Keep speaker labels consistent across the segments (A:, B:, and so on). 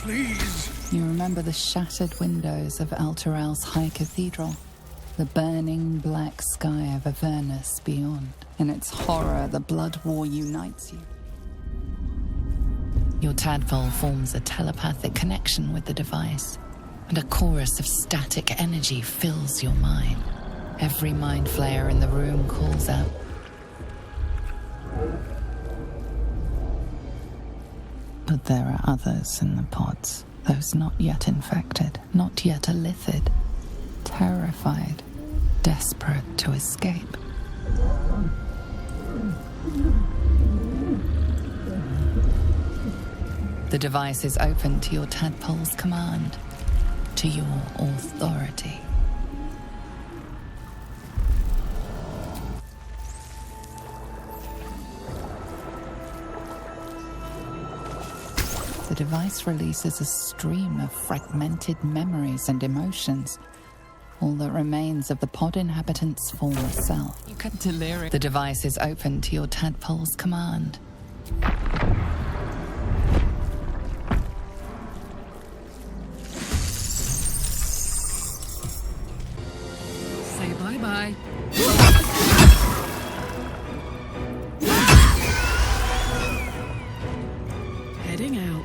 A: Please.
B: You remember the shattered windows of Alteral's High Cathedral, the burning black sky of Avernus beyond. In its horror, the blood war unites you. Your tadpole forms a telepathic connection with the device, and a chorus of static energy fills your mind. Every mind flayer in the room calls out. But there are others in the pods, those not yet infected, not yet elithid, terrified, desperate to escape. The device is open to your tadpole's command, to your authority. The device releases a stream of fragmented memories and emotions, all that remains of the pod inhabitant's former self. You can delirium. The device is open to your tadpole's command.
C: Say bye-bye. Heading out.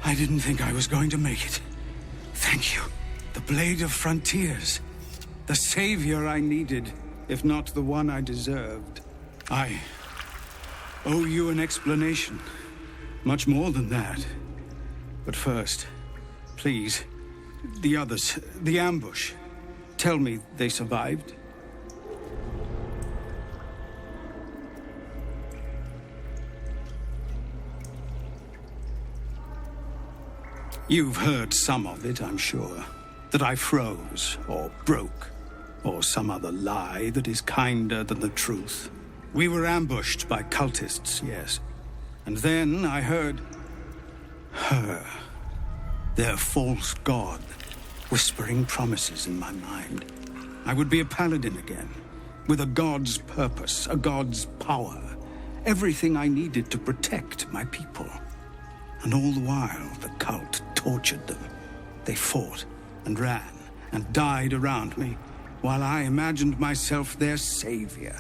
A: I didn't think I was going to make it. Thank you. The Blade of Frontiers. The savior I needed, if not the one I deserved. I owe you an explanation. Much more than that. But first, please, the others, the ambush. Tell me they survived? You've heard some of it, I'm sure. That I froze, or broke, or some other lie that is kinder than the truth. We were ambushed by cultists, yes. And then I heard her, their false god, whispering promises in my mind. I would be a paladin again, with a god's purpose, a god's power. Everything I needed to protect my people. And all the while, the cult tortured them. They fought and ran and died around me, while I imagined myself their savior.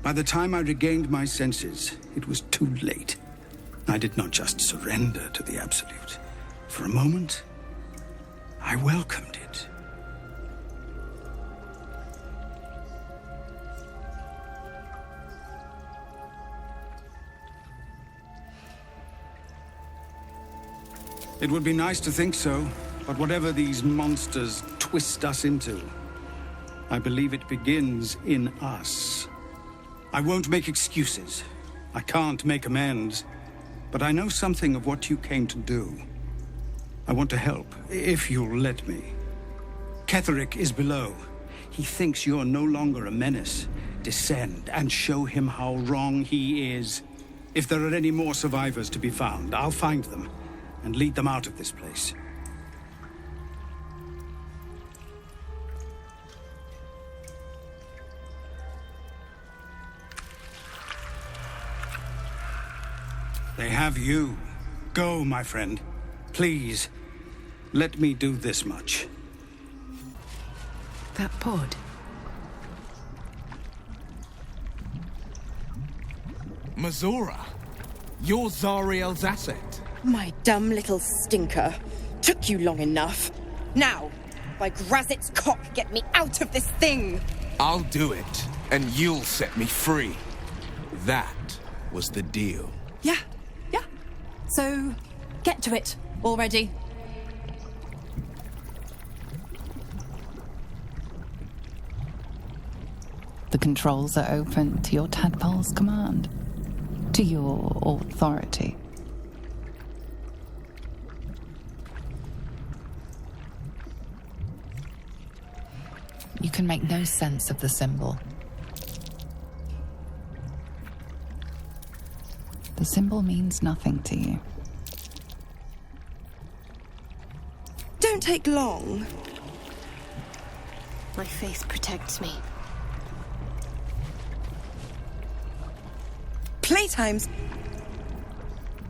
A: By the time I regained my senses, it was too late. I did not just surrender to the Absolute. For a moment, I welcomed it. It would be nice to think so, but whatever these monsters twist us into, I believe it begins in us. I won't make excuses. I can't make amends, but I know something of what you came to do. I want to help, if you'll let me. Ketheric is below. He thinks you're no longer a menace. Descend and show him how wrong he is. If there are any more survivors to be found, I'll find them and lead them out of this place. They have you. Go, my friend. Please, let me do this much.
C: That pod.
D: Mizora, you're Zariel's asset.
E: My dumb little stinker. Took you long enough. Now, by Grazit's cock, get me out of this thing!
D: I'll do it, and you'll set me free. That was the deal.
F: Yeah. So, get to it already.
B: The controls are open to your tadpole's command, to your authority. You can make no sense of the symbol. The symbol means nothing to you.
E: Don't take long.
G: My faith protects me.
E: Playtime's...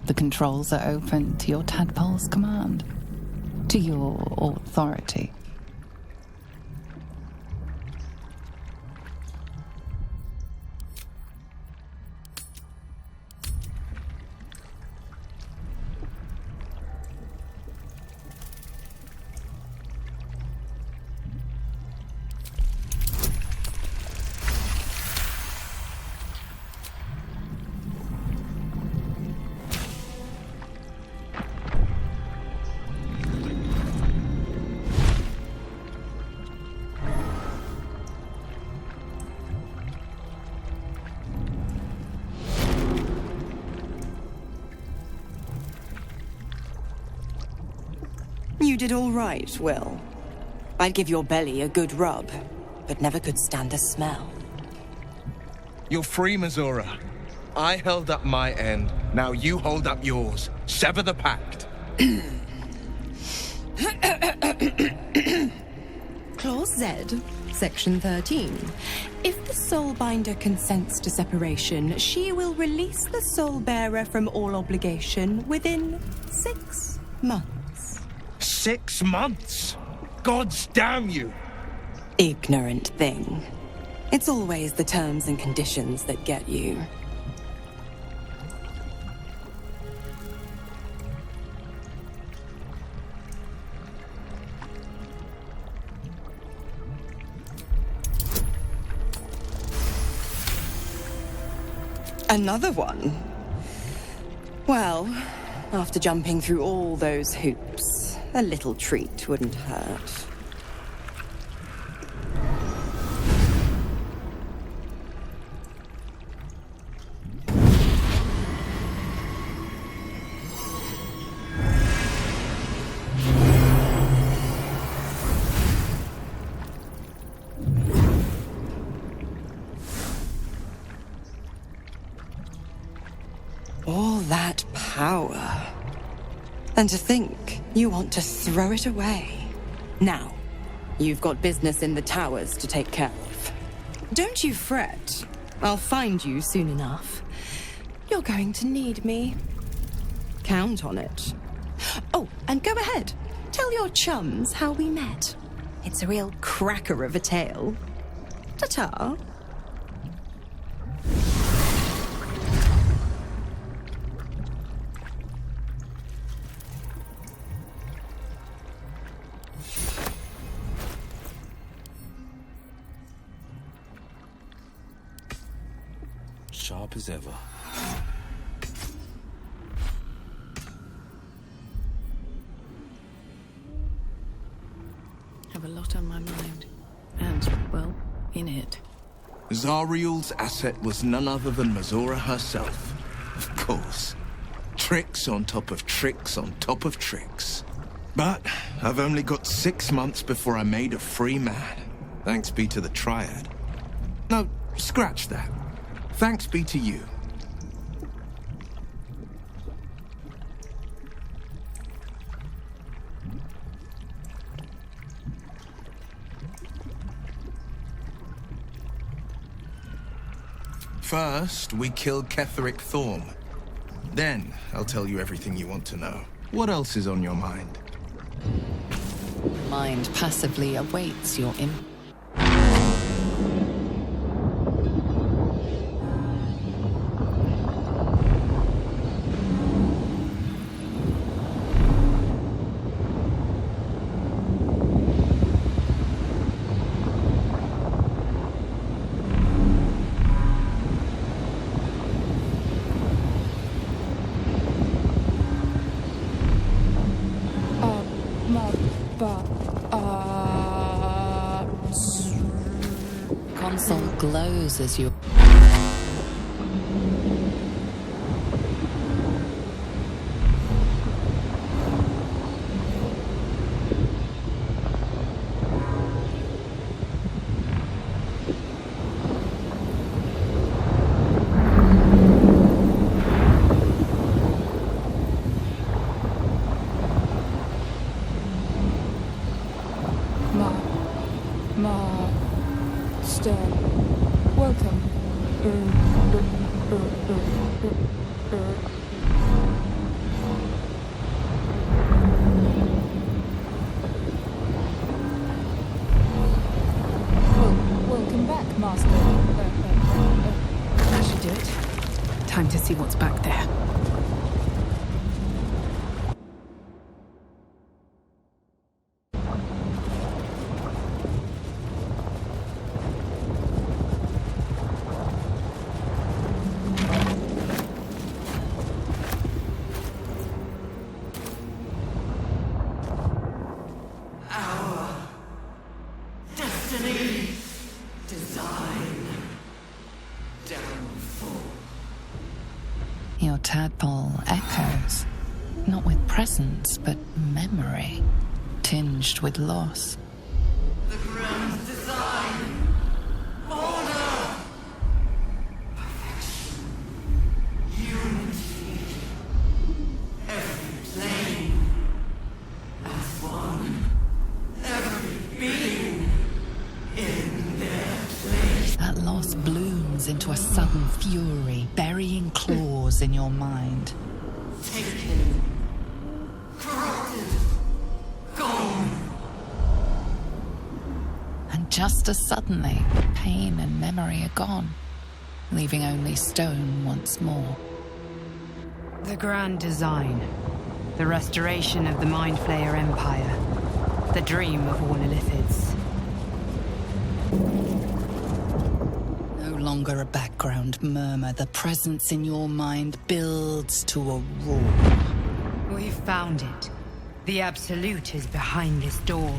B: The controls are open to your tadpole's command, to your authority.
E: You did all right, Will. I'd give your belly a good rub, but never could stand the smell.
D: You're free, Mizora. I held up my end. Now you hold up yours. Sever the pact.
E: Clause Z, Section 13. If the Soulbinder consents to separation, she will release the Soulbearer from all obligation within 6 months.
D: 6 months? Gods damn you!
E: Ignorant thing. It's always the terms and conditions that get you. Another one? Well, after jumping through all those hoops, a little treat wouldn't hurt. All that power. And to think you want to throw it away. Now, you've got business in the towers to take care of. Don't you fret. I'll find you soon enough. You're going to need me. Count on it. Oh, and go ahead. Tell your chums how we met. It's a real cracker of a tale. Ta-ta.
H: Sharp as ever.
C: Have a lot on my mind. And, well, in it.
D: Zariel's asset was none other than Mizora herself. Of course. Tricks on top of tricks on top of tricks. But I've only got 6 months before I'm made a free man. Thanks be to the Triad. No, scratch that. Thanks be to you. First, we killed Ketheric Thorm. Then, I'll tell you everything you want to know. What else is on your mind?
B: Mind passively awaits your console glows as you...
G: Master. Welcome. Welcome back, Master.
C: That should do it. Time to see what's back there.
B: Your tadpole echoes, not with presence, but memory, tinged with loss.
I: The grand design. Order. Perfection. Unity. Every plane. As one. Every being. In their place.
B: That loss blooms into a sudden fury, burying claws in your mind.
I: Taken. Corrupted. Gone.
B: And just as suddenly, pain and memory are gone, leaving only stone once more.
J: The grand design. The restoration of the Mind Flayer Empire. The dream of all Illithids.
B: No longer a background murmur, the presence in your mind builds to a roar.
J: We've found it. The Absolute is behind this door.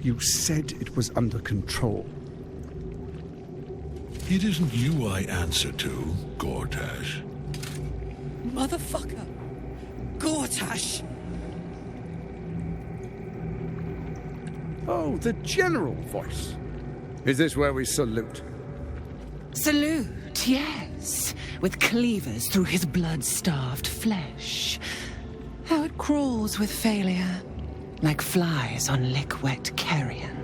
K: You said it was under control.
L: It isn't you I answer to, Gortash.
E: Motherfucker! Gortash!
K: Oh, the general voice. Is this where we salute?
M: Salute, yes. With cleavers through his blood-starved flesh. How it crawls with failure. Like flies on lick-wet carrion.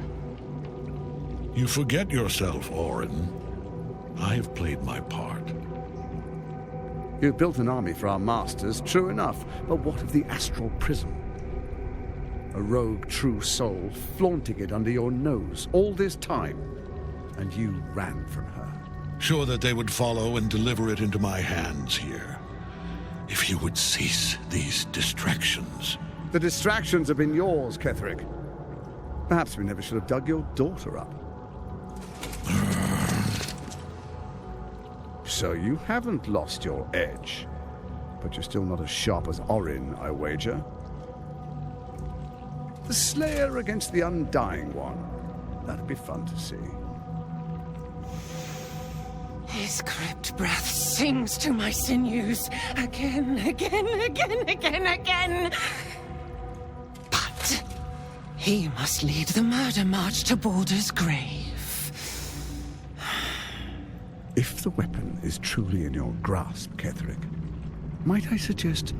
L: You forget yourself, Orin. I have played my part.
K: You've built an army for our masters, true enough. But what of the astral prism? A rogue true soul flaunting it under your nose all this time. And you ran from her.
L: Sure that they would follow and deliver it into my hands here. If you would cease these distractions.
K: The distractions have been yours, Ketheric. Perhaps we never should have dug your daughter up. So you haven't lost your edge. But you're still not as sharp as Orin, I wager. The Slayer against the Undying One. That'd be fun to see.
M: His crypt breath sings to my sinews. Again, again, again, again, again. But he must lead the murder march to Baldur's grave.
K: If the weapon is truly in your grasp, Ketheric, might I suggest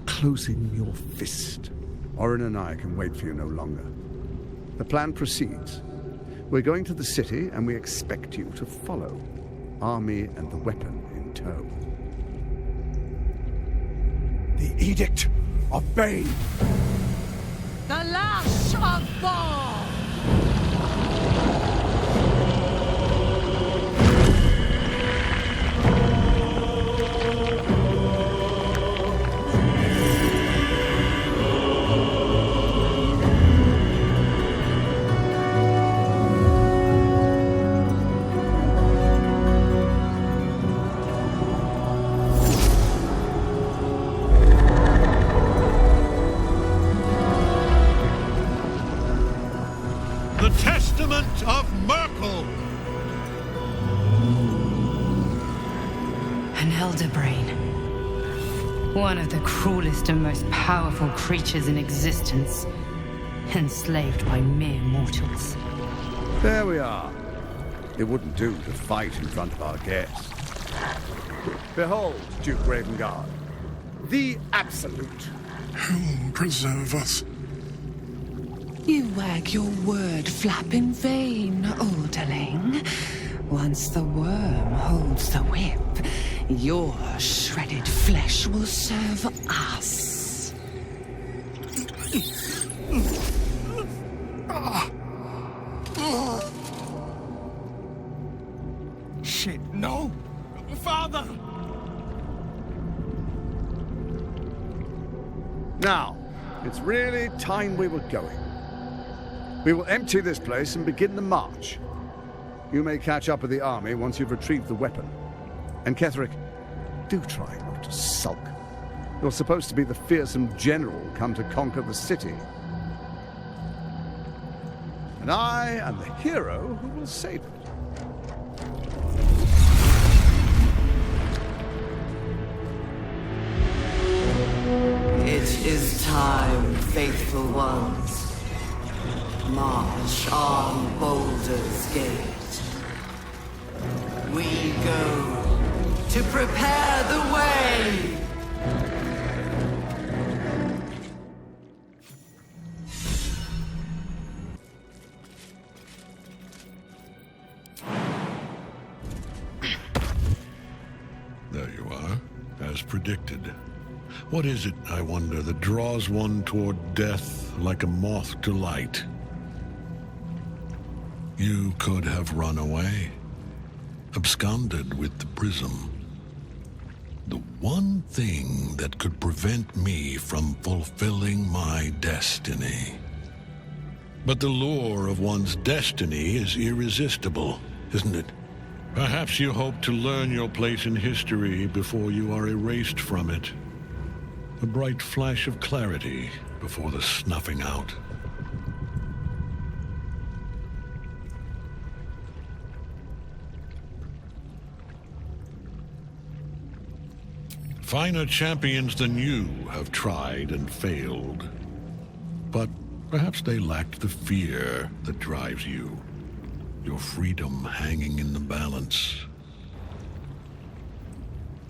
K: closing your fist? Orin and I can wait for you no longer. The plan proceeds. We're going to the city, and we expect you to follow. Army and the weapon in tow.
A: The Edict of Bane!
M: The Lash of Ball!
L: The Testament of Myrkul!
J: An elder brain. One of the cruelest and most powerful creatures in existence. enslaved by mere mortals.
K: There we are. It wouldn't do to fight in front of our guests. Behold, Duke Ravengard, the Absolute.
L: He'll preserve us.
M: You wag your word flap in vain, Alderling. Once the worm holds the whip, your shredded flesh will serve us.
D: Shit, no! Father!
K: Now, it's really time we were going. We will empty this place and begin the march. You may catch up with the army once you've retrieved the weapon. And Ketheric, do try not to sulk. You're supposed to be the fearsome general come to conquer the city. And I am the hero who will save it.
I: It is time, faithful ones. March on Baldur's Gate. We go to prepare the way!
L: There you are, as predicted. What is it, I wonder, that draws one toward death like a moth to light? You could have run away, absconded with the prism. The one thing that could prevent me from fulfilling my destiny. But the lure of one's destiny is irresistible, isn't it? Perhaps you hope to learn your place in history before you are erased from it. A bright flash of clarity before the snuffing out. Finer champions than you have tried and failed. But perhaps they lacked the fear that drives you. Your freedom hanging in the balance.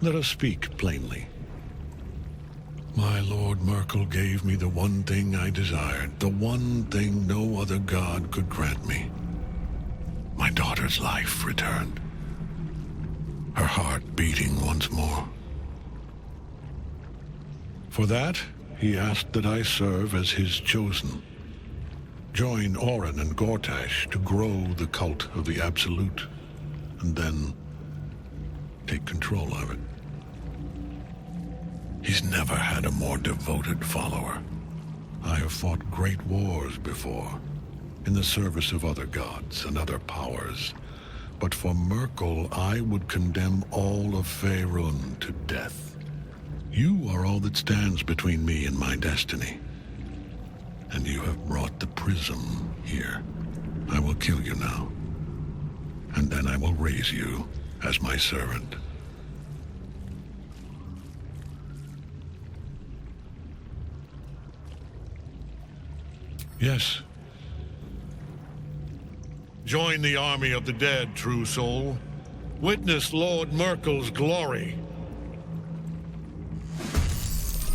L: Let us speak plainly. My Lord Myrkul gave me the one thing I desired, the one thing no other god could grant me. My daughter's life returned. Her heart beating once more. For that, he asked that I serve as his chosen. Join Orin and Gortash to grow the cult of the Absolute, and then take control of it. He's never had a more devoted follower. I have fought great wars before, in the service of other gods and other powers. But for Myrkul, I would condemn all of Faerun to death. You are all that stands between me and my destiny. And you have brought the prism here. I will kill you now. And then I will raise you as my servant. Yes. Join the army of the dead, true soul. Witness Lord Myrkul's glory.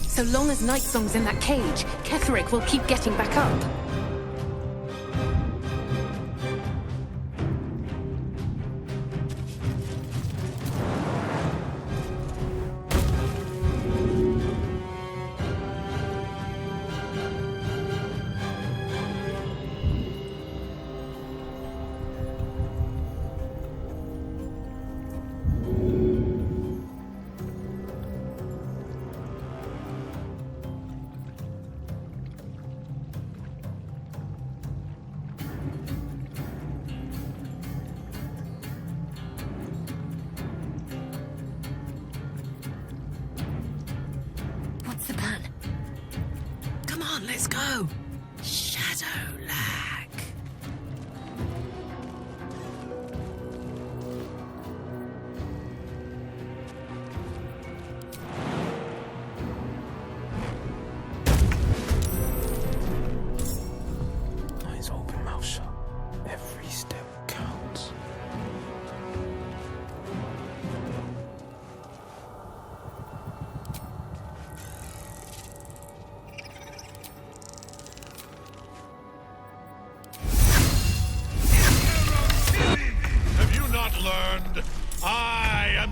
F: So long as Nightsong's in that cage, Ketheric will keep getting back up.
M: Let's go. Shadow lag.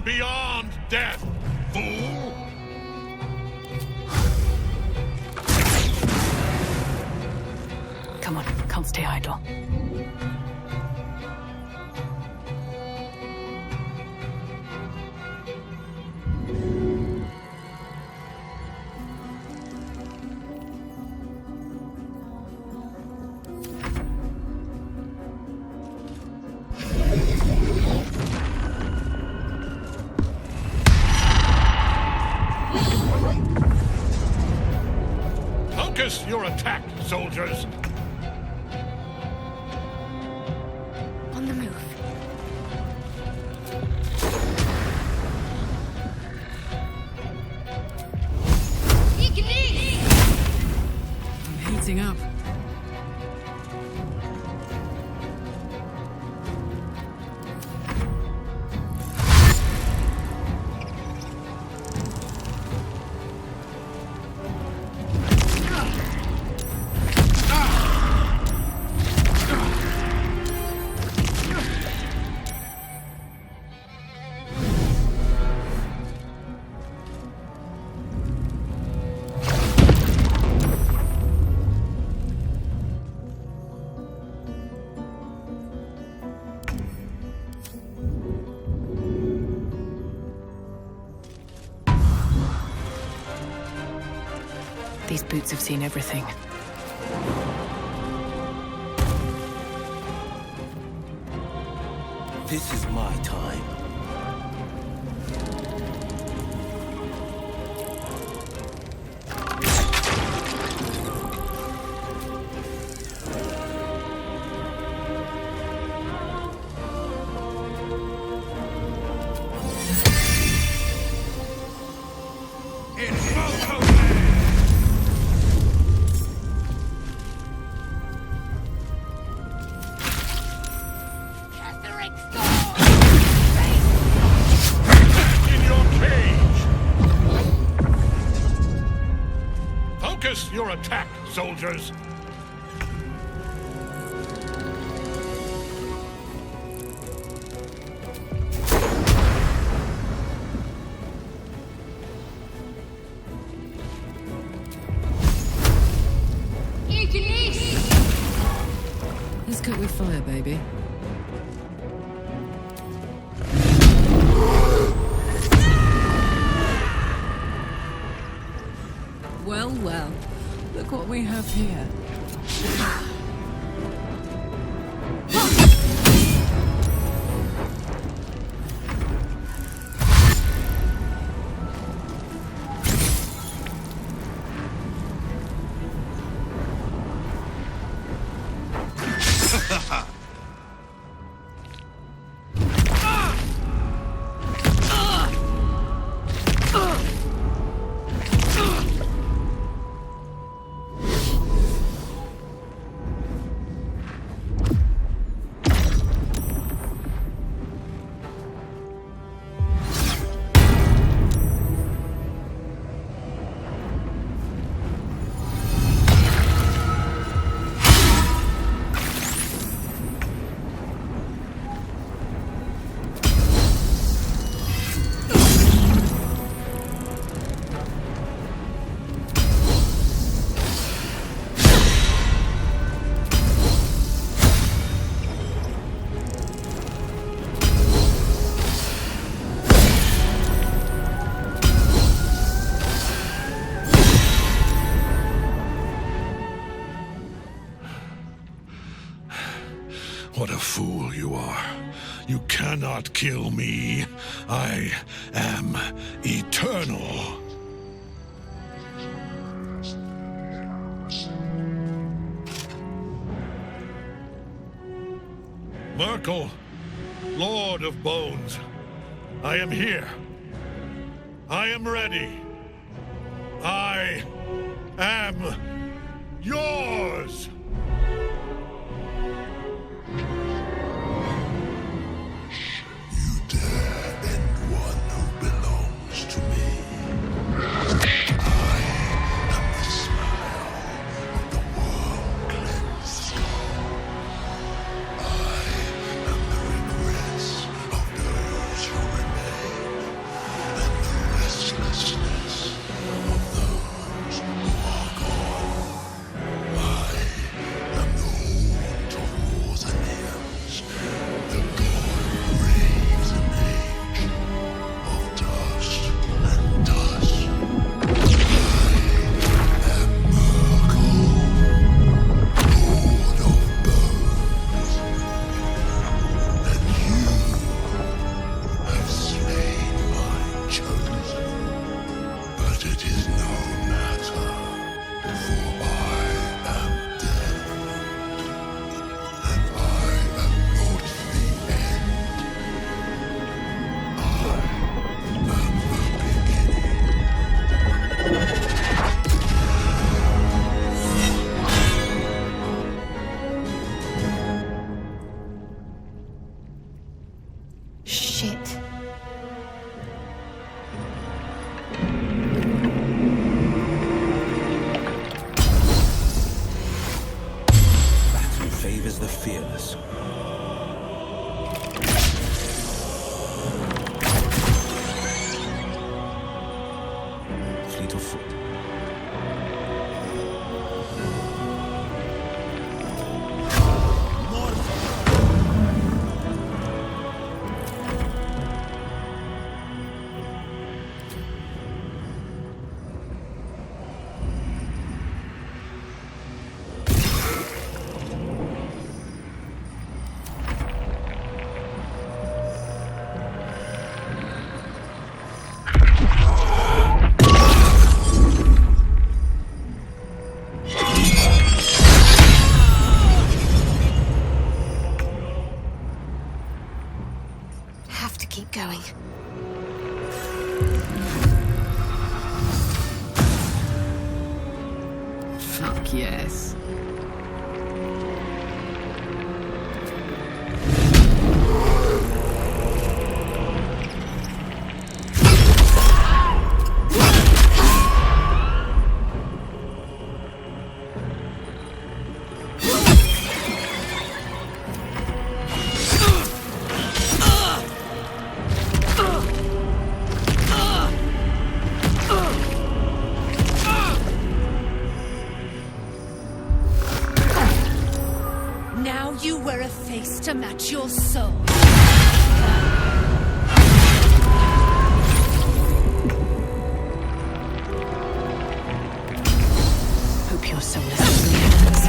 L: am beyond death, fool!
C: Come on, can't stay idle.
L: Focus your attack, soldiers!
C: On the move. I'm heating up. These boots have seen everything.
H: This is my time.
L: Focus your attack, soldiers!
C: Let's cook with fire, baby. Well, well. Look what we have here.
L: What a fool you are. You cannot kill me. I am eternal. Myrkul, Lord of Bones, I am here. I am ready. I am yours.
N: You dare end one who belongs to me. I am the smile of the world-cleansed skull. I am the regrets of those who remain.
H: favors the fearless. Fleet of foot.
O: Going.
B: Fuck yes.
O: You wear a face to match your soul.
J: Hope your soul is in good hands.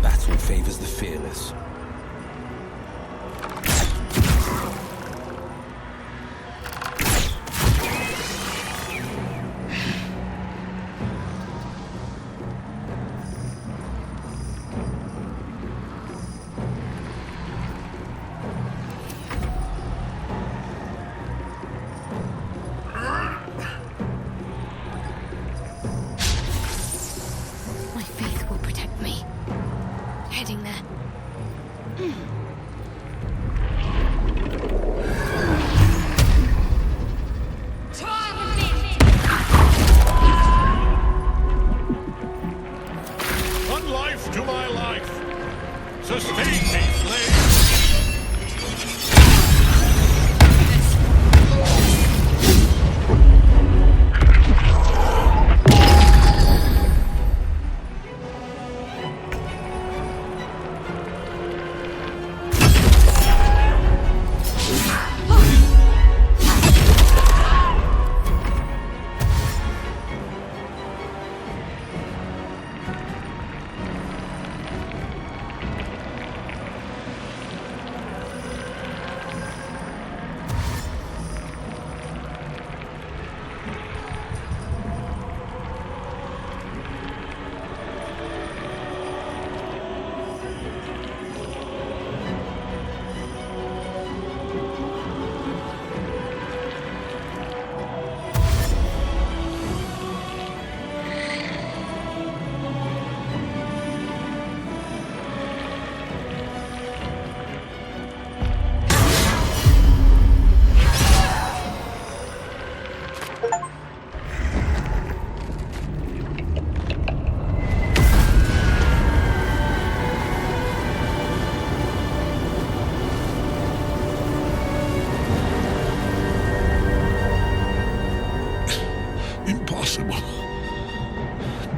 H: Battle favors the fearless.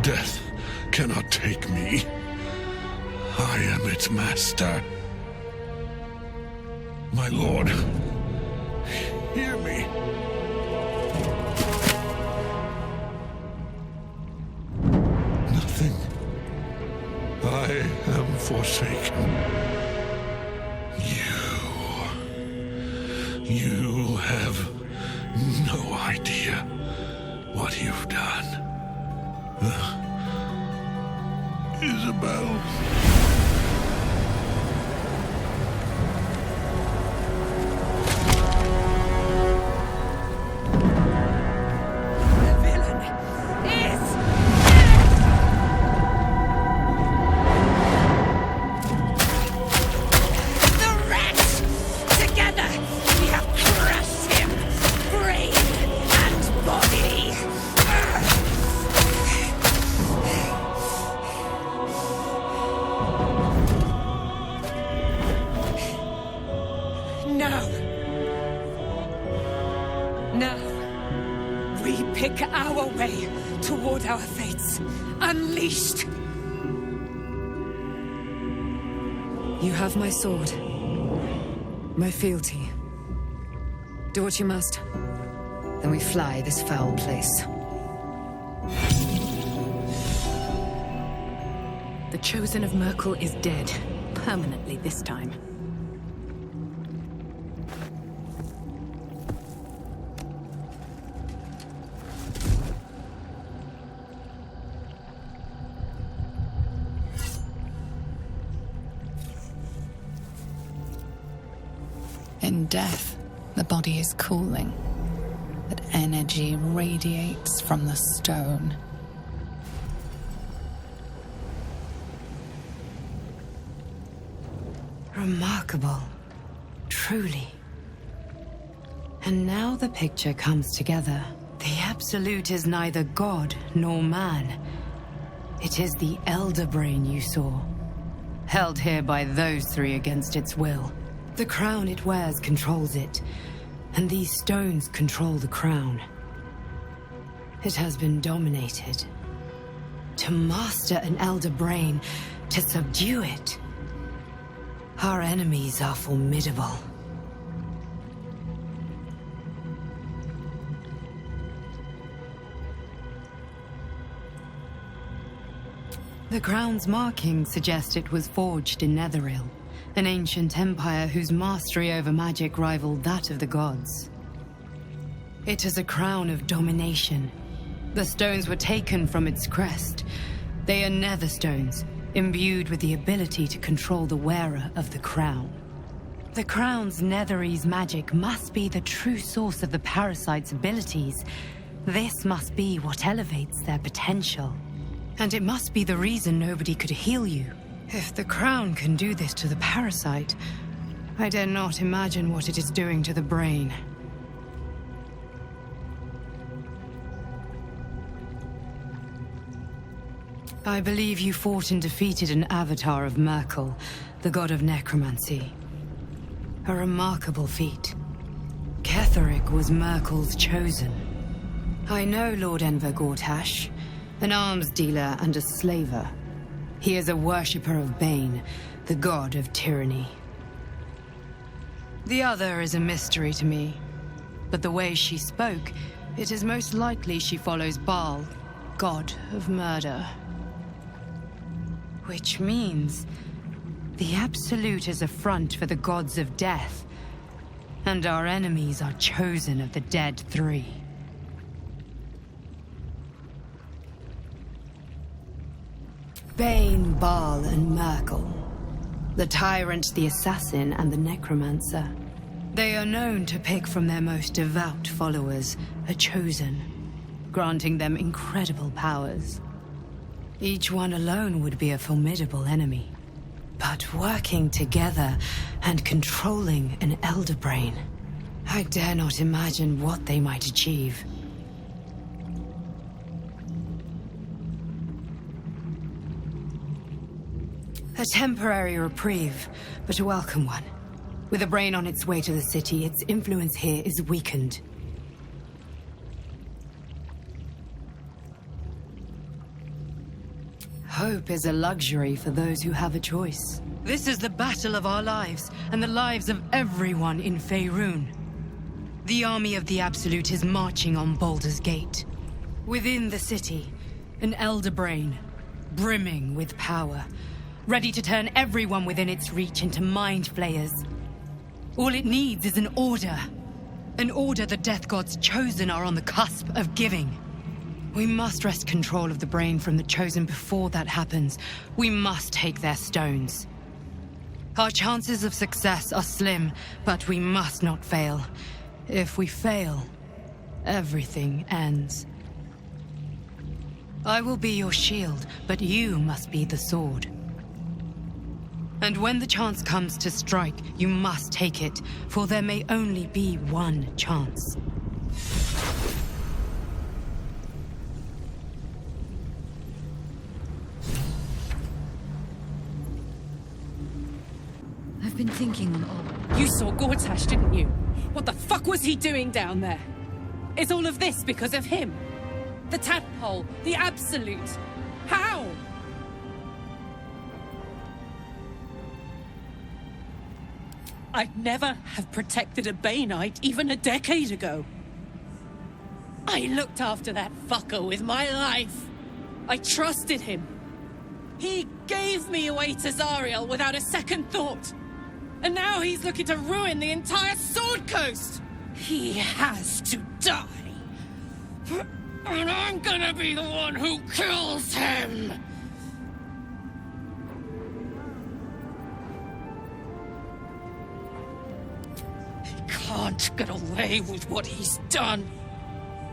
L: Death cannot take me. I am its master. My lord, hear me. Nothing. I am forsaken. You have no idea what you've done. Isabel.
M: our way toward our fates. Unleashed!
C: You have my sword. My fealty. Do what you must. Then we fly this foul place.
F: The Chosen of Myrkul is dead. Permanently this time.
B: In death, the body is cooling, but energy radiates from the stone.
J: Remarkable. Truly. And now the picture comes together. The Absolute is neither god nor man. It is the Elder Brain you saw, held here by those three against its will. The crown it wears controls it, and these stones control the crown. It has been dominated. To master an Elder Brain, to subdue it. Our enemies are formidable. The crown's markings suggest it was forged in Netheril, an ancient empire whose mastery over magic rivaled that of the gods. It is a crown of domination. The stones were taken from its crest. They are nether stones, imbued with the ability to control the wearer of the crown. The crown's Netherese magic must be the true source of the parasite's abilities. This must be what elevates their potential. And it must be the reason nobody could heal you. If the crown can do this to the parasite, I dare not imagine what it is doing to the brain. I believe you fought and defeated an avatar of Myrkul, the god of necromancy. A remarkable feat. Ketheric was Myrkul's chosen. I know Lord Enver Gortash, an arms dealer and a slaver. He is a worshipper of Bane, the god of tyranny. The other is a mystery to me, but the way she spoke, it is most likely she follows Baal, god of murder. Which means the Absolute is a front for the gods of death, and our enemies are chosen of the dead three. Bane, Baal, and Myrkul. The tyrant, the assassin, and the necromancer. They are known to pick from their most devout followers a chosen, granting them incredible powers. Each one alone would be a formidable enemy. But working together and controlling an Elder Brain, I dare not imagine what they might achieve. A temporary reprieve, but a welcome one. With a brain on its way to the city, its influence here is weakened. Hope is a luxury for those who have a choice. This is the battle of our lives, and the lives of everyone in Faerun. The army of the Absolute is marching on Baldur's Gate. Within the city, an Elder Brain, brimming with power, ready to turn everyone within its reach into mind flayers. All it needs is an order. An order the Death Gods chosen are on the cusp of giving. We must wrest control of the brain from the Chosen before that happens. We must take their stones. Our chances of success are slim, but we must not fail. If we fail, everything ends. I will be your shield, but you must be the sword. And when the chance comes to strike, you must take it, for there may only be one chance.
C: I've been thinking on all...
M: You saw Gortash, didn't you? What the fuck was he doing down there? Is all of this because of him?
F: The tadpole, the Absolute. How? I'd never have protected a Bainite even a decade ago. I looked after that fucker with my life. I trusted him. He gave me away to Zariel without a second thought. And now he's looking to ruin the entire Sword Coast. He has to die. And I'm gonna be the one who kills him. He can't get away with what he's done.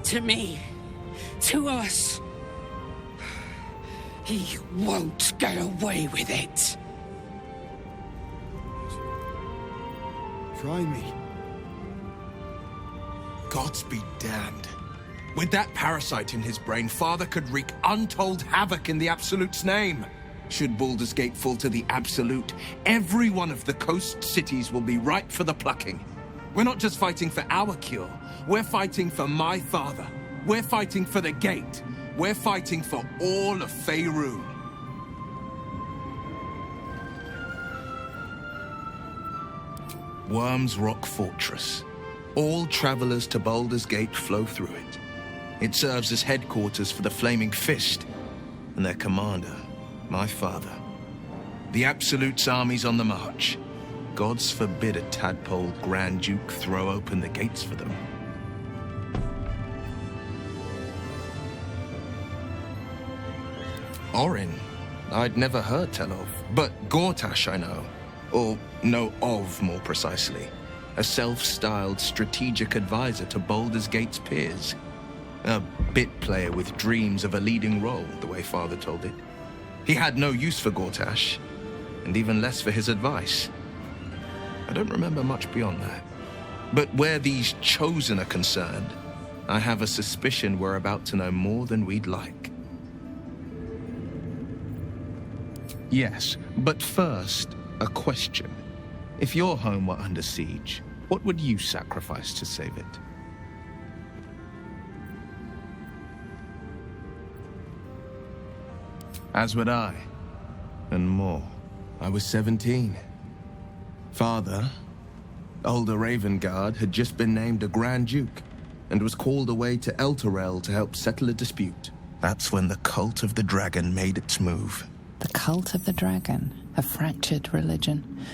F: To me. To us. He won't get away with it.
A: Try me.
D: Gods be damned. With that parasite in his brain, Father could wreak untold havoc in the Absolute's name. Should Baldur's Gate fall to the Absolute, every one of the coast cities will be ripe for the plucking. We're not just fighting for our cure. We're fighting for my father. We're fighting for the Gate. We're fighting for all of Faerun. Worm's Rock Fortress. All travelers to Baldur's Gate flow through it. It serves as headquarters for the Flaming Fist and their commander, my father. The Absolute's army's on the march. Gods forbid a tadpole Grand Duke throw open the gates for them. Orin, I'd never heard tell of, but Gortash I know. Or know of, more precisely. A self-styled strategic advisor to Baldur's Gate's peers. A bit player with dreams of a leading role, the way Father told it. He had no use for Gortash, and even less for his advice. I don't remember much beyond that. But where these Chosen are concerned, I have a suspicion we're about to know more than we'd like. Yes, but first, a question. If your home were under siege, what would you sacrifice to save it? As would I, and more. I was 17. Father, older Ravengard, had just been named a Grand Duke, and was called away to Elturel to help settle a dispute. That's when the Cult of the Dragon made its move.
B: The Cult of the Dragon, a fractured religion.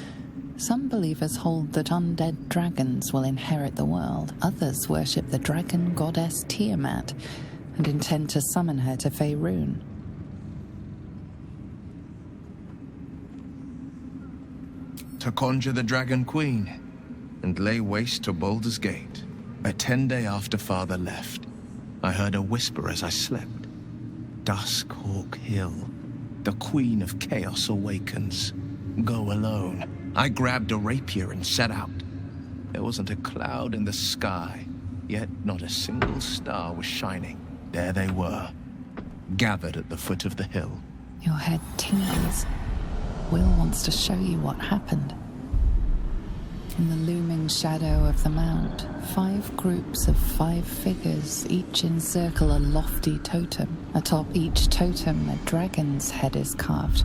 B: Some believers hold that undead dragons will inherit the world. Others worship the dragon goddess Tiamat and intend to summon her to Faerun.
D: To conjure the Dragon Queen and lay waste to Baldur's Gate. A 10-day after Father left, I heard a whisper as I slept. Duskhawk Hill. The Queen of Chaos awakens. Go alone. I grabbed a rapier and set out. There wasn't a cloud in the sky, yet not a single star was shining. There they were, gathered at the foot of the hill.
B: Your head tingles. Will wants to show you what happened. In the looming shadow of the mount, 5 groups of 5 figures each encircle a lofty totem. Atop each totem, a dragon's head is carved,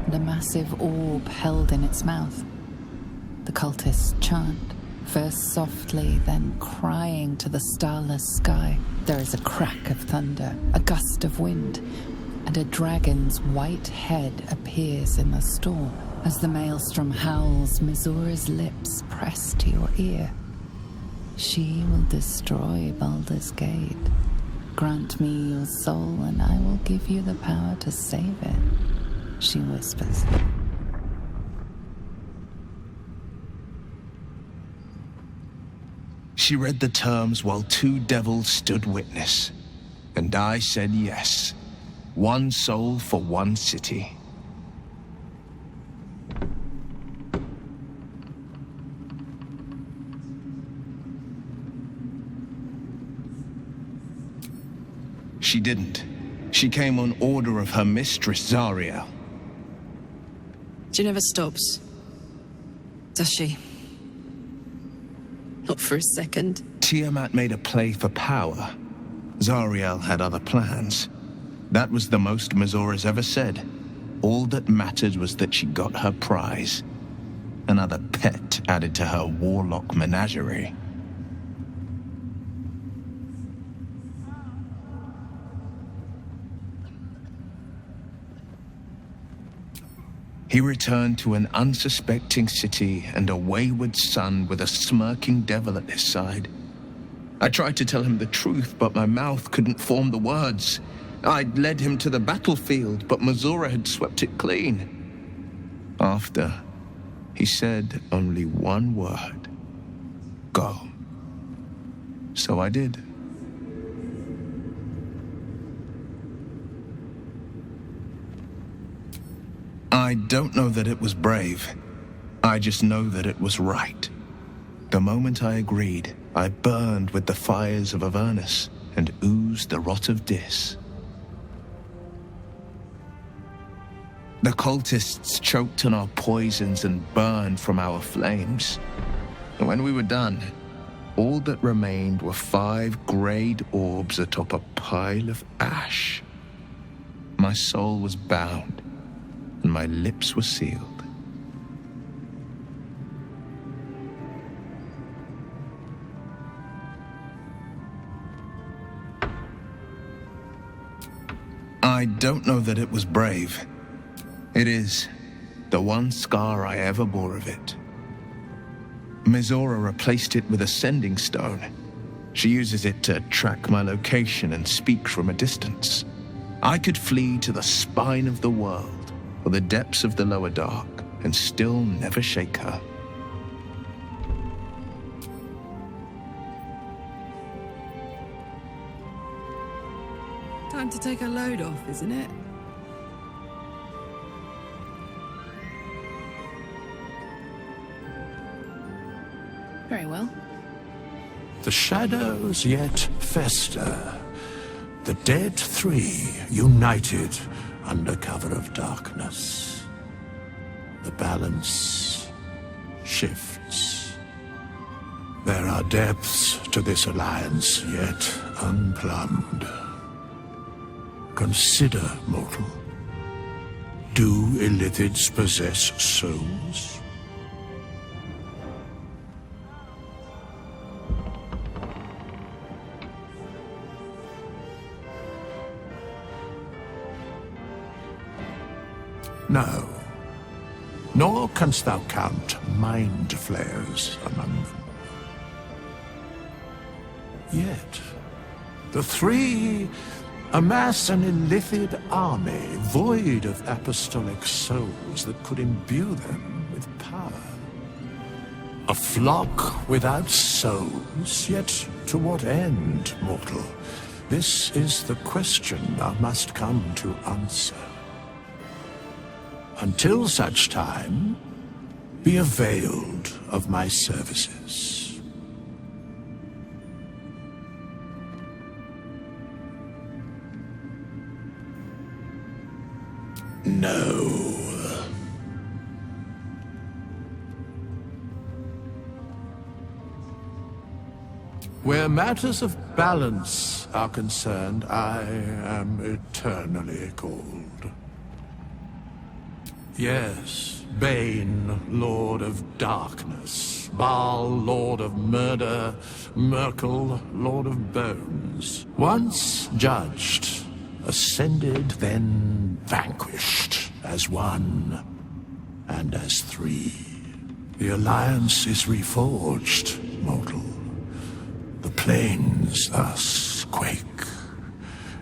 B: and a massive orb held in its mouth. The cultists chant, first softly, then crying to the starless sky. There is a crack of thunder, a gust of wind, and a dragon's white head appears in the storm. As the maelstrom howls, Mizora's lips press to your ear. She will destroy Baldur's Gate. Grant me your soul, and I will give you the power to save it, she whispers.
D: She read the terms while 2 devils stood witness, and I said yes. 1 soul for 1 city. She didn't. She came on order of her mistress, Zariel.
E: She never stops, does she? Not for a second.
D: Tiamat made a play for power. Zariel had other plans. That was the most Mizora's ever said. All that mattered was that she got her prize. Another pet added to her warlock menagerie. He returned to an unsuspecting city and a wayward son with a smirking devil at his side. I tried to tell him the truth, but my mouth couldn't form the words. I'd led him to the battlefield, but Mizora had swept it clean. After, he said only one word. Go. So I did. I don't know that it was brave. I just know that it was right. The moment I agreed, I burned with the fires of Avernus and oozed the rot of Dis. The cultists choked on our poisons and burned from our flames. And when we were done, all that remained were 5 greyed orbs atop a pile of ash. My soul was bound, and my lips were sealed. I don't know that it was brave. It is the one scar I ever bore of it. Mizora replaced it with a sending stone. She uses it to track my location and speak from a distance. I could flee to the spine of the world or the depths of the lower dark and still never shake her.
C: Time to take a load off, isn't it?
G: Very well.
L: The shadows yet fester. The dead 3 united under cover of darkness. The balance shifts. There are depths to this alliance yet unplumbed. Consider, mortal. Do Illithids possess souls? No. Nor canst thou count mind flayers among them. Yet, the 3 amass an Illithid army void of apostolic souls that could imbue them with power. A flock without souls, yet to what end, mortal? This is the question thou must come to answer. Until such time, be availed of my services. No. Where matters of balance are concerned, I am eternally cold. Yes, Bane, Lord of Darkness, Baal, Lord of Murder, Myrkul, Lord of Bones. Once judged, ascended, then vanquished, as 1 and as 3. The alliance is reforged, mortal. The plains thus quake,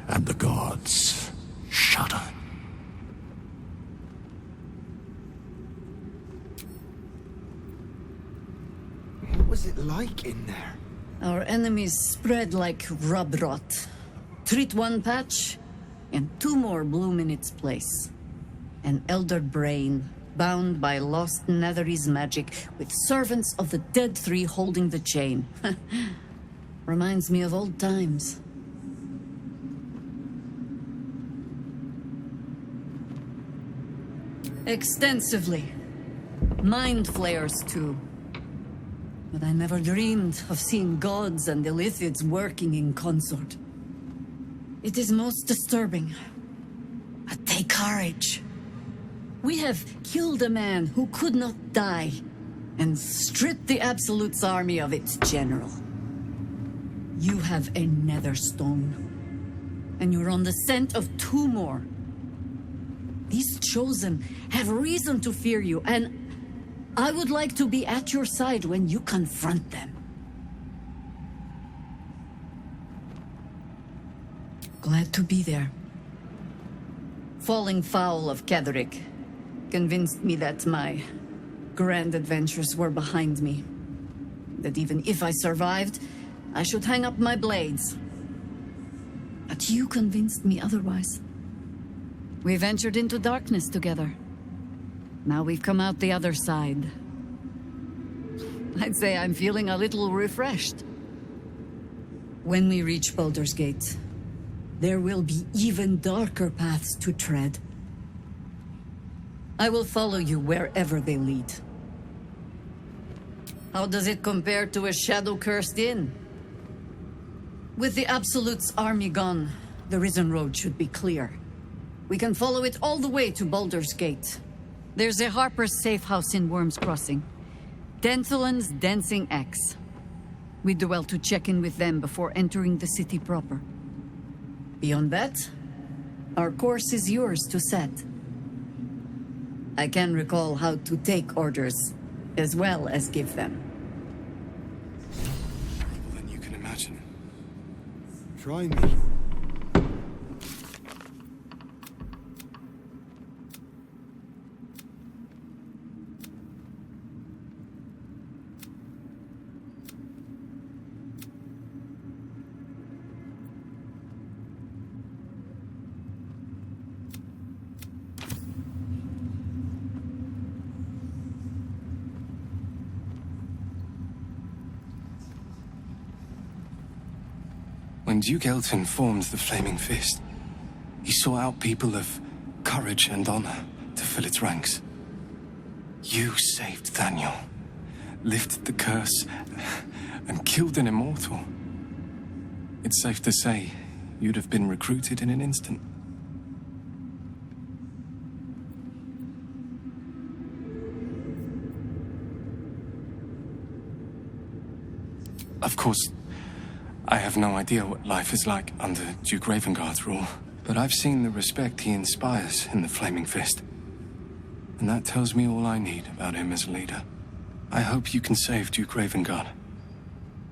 L: and the gods shudder.
I: What was it like in there?
P: Our enemies spread like rub rot. Treat one patch, and 2 more bloom in its place. An elder brain, bound by lost Netherese magic, with servants of the dead 3 holding the chain. Reminds me of old times. Extensively. Mind flayers, too. But I never dreamed of seeing gods and Illithids working in consort. It is most disturbing. But take courage. We have killed a man who could not die, and stripped the Absolute's army of its general. You have a nether stone, and you're on the scent of 2 more. These Chosen have reason to fear you, and I would like to be at your side when you confront them. Glad to be there. Falling foul of Ketheric convinced me that my grand adventures were behind me. That even if I survived, I should hang up my blades. But you convinced me otherwise. We ventured into darkness together. Now we've come out the other side. I'd say I'm feeling a little refreshed. When we reach Baldur's Gate, there will be even darker paths to tread. I will follow you wherever they lead. How does it compare to a shadow-cursed inn? With the Absolute's army gone, the Risen Road should be clear. We can follow it all the way to Baldur's Gate. There's a Harper's safe house in Worm's Crossing. Denthelin's Dancing Axe. We do well to check in with them before entering the city proper. Beyond that, our course is yours to set. I can recall how to take orders, as well as give them.
Q: More than you can imagine. Try me. When Duke Elton formed the Flaming Fist, he sought out people of courage and honor to fill its ranks. You saved Daniel, lifted the curse, and killed an immortal. It's safe to say you'd have been recruited in an instant. Of course, I have no idea what life is like under Duke Ravengard's rule, but I've seen the respect he inspires in the Flaming Fist. And that tells me all I need about him as a leader. I hope you can save Duke Ravengard,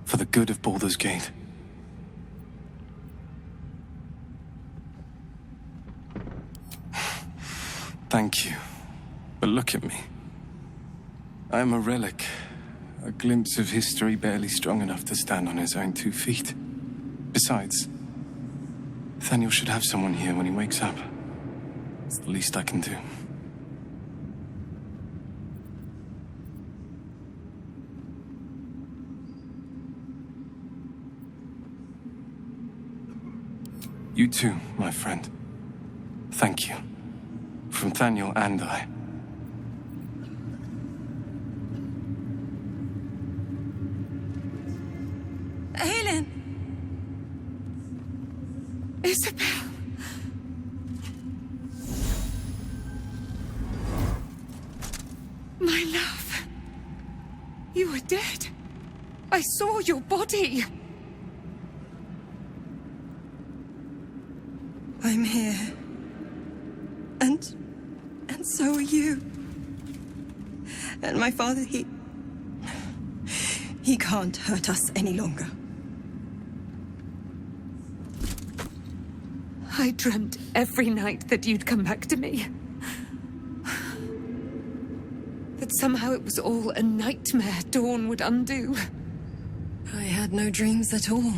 Q: for the good of Baldur's Gate. Thank you, but look at me. I am a relic. A glimpse of history barely strong enough to stand on his own 2 feet. Besides, Nathaniel should have someone here when he wakes up. It's the least I can do. You too, my friend. Thank you. From Nathaniel and I.
O: Helen! Isabel! My love. You were dead. I saw your body.
E: I'm here. And so are you. And my father, he can't hurt us any longer.
F: I dreamt every night that you'd come back to me. That somehow it was all a nightmare Dawn would undo.
E: I had no dreams at all.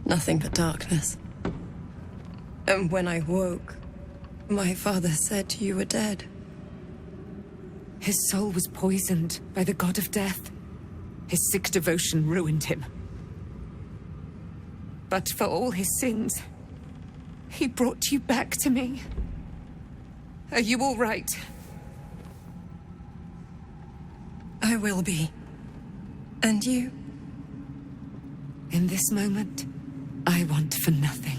E: Nothing but darkness. And when I woke, my father said you were dead.
F: His soul was poisoned by the god of death. His sick devotion ruined him. But for all his sins, he brought you back to me. Are you all right?
E: I will be. And you?
F: In this moment, I want for nothing.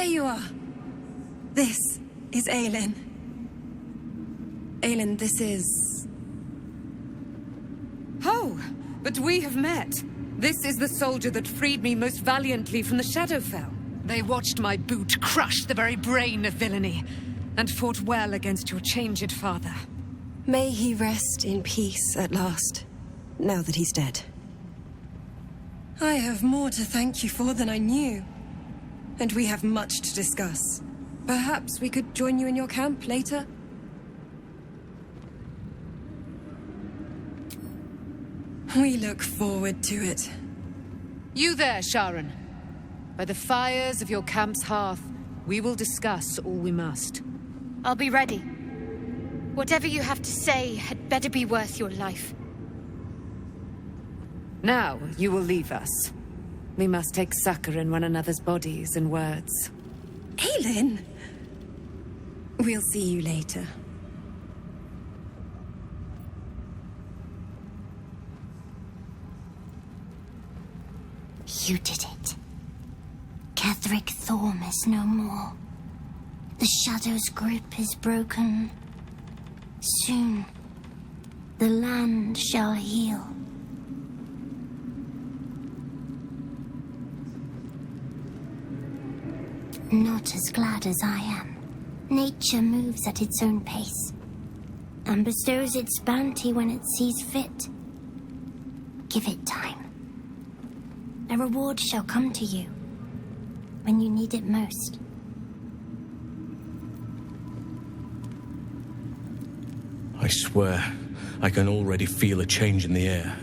R: you are. This is Aelin. Aelin, this is...
O: Oh, but we have met. This is the soldier that freed me most valiantly from the Shadowfell. They watched my boot crush the very brain of villainy, and fought well against your changed father.
R: May he rest in peace at last, now that he's dead. I have more to thank you for than I knew, and we have much to discuss. Perhaps we could join you in your camp later? We look forward to it.
C: You there, Sharon. By the fires of your camp's hearth, we will discuss all we must.
S: I'll be ready. Whatever you have to say had better be worth your life.
C: Now, you will leave us. We must take succor in one another's bodies and words.
R: Aelin! We'll see you later.
T: You did it. Ketheric Thorm is no more. The Shadow's grip is broken. Soon, the land shall heal. Not as glad as I am. Nature moves at its own pace, and bestows its bounty when it sees fit. Give it time. A reward shall come to you when you need it most.
H: I swear, I can already feel a change in the air.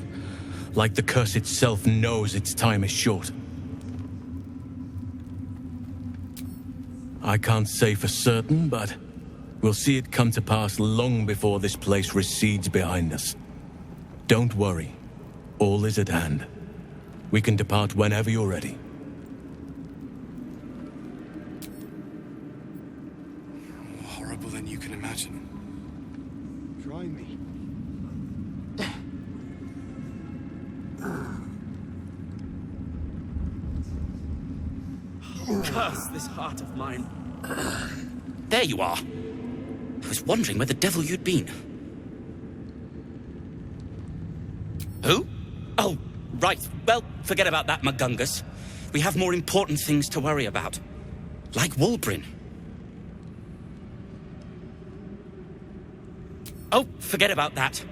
H: Like the curse itself knows its time is short. I can't say for certain, but we'll see it come to pass long before this place recedes behind us. Don't worry. All is at hand. We can depart whenever you're ready.
Q: More horrible than you can imagine.
A: Try me.
U: Curse this heart of mine. There you are. I was wondering where the devil you'd been. Who? Oh, right. Well, forget about that, Magungus. We have more important things to worry about. Like Wulbrin. Oh, forget about that.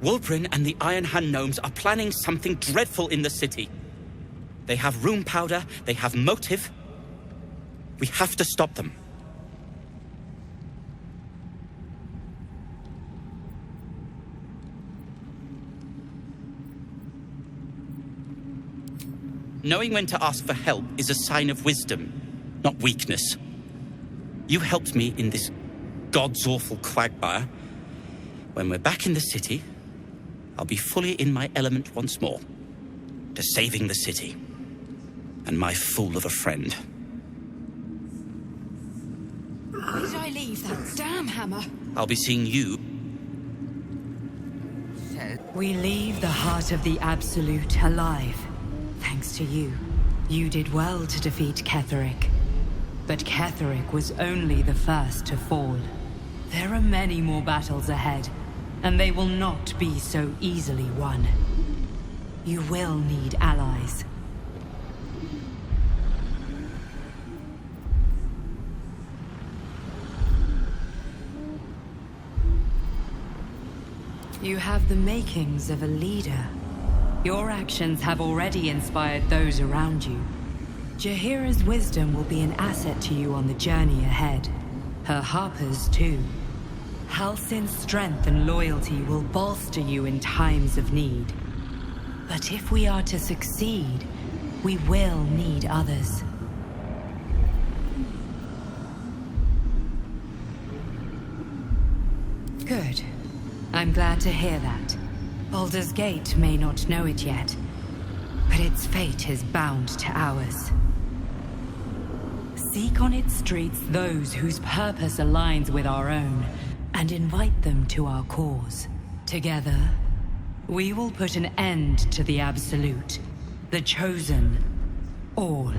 U: Wulbrin and the Iron Hand Gnomes are planning something dreadful in the city. They have room powder, they have motive. We have to stop them. Knowing when to ask for help is a sign of wisdom, not weakness. You helped me in this god's awful quagmire. When we're back in the city, I'll be fully in my element once more. To saving the city. And my fool of a friend.
J: Where did I leave that damn hammer?
U: I'll be seeing you.
J: We leave the heart of the Absolute alive. Thanks to you. You did well to defeat Ketheric. But Ketheric was only the first to fall. There are many more battles ahead, and they will not be so easily won. You will need allies. You have the makings of a leader. Your actions have already inspired those around you. Jaheira's wisdom will be an asset to you on the journey ahead. Her Harper's too. Halsin's strength and loyalty will bolster you in times of need. But if we are to succeed, we will need others. Good. I'm glad to hear that. Baldur's Gate may not know it yet, but its fate is bound to ours. Seek on its streets those whose purpose aligns with our own, and invite them to our cause. Together, we will put an end to the Absolute, the Chosen, all.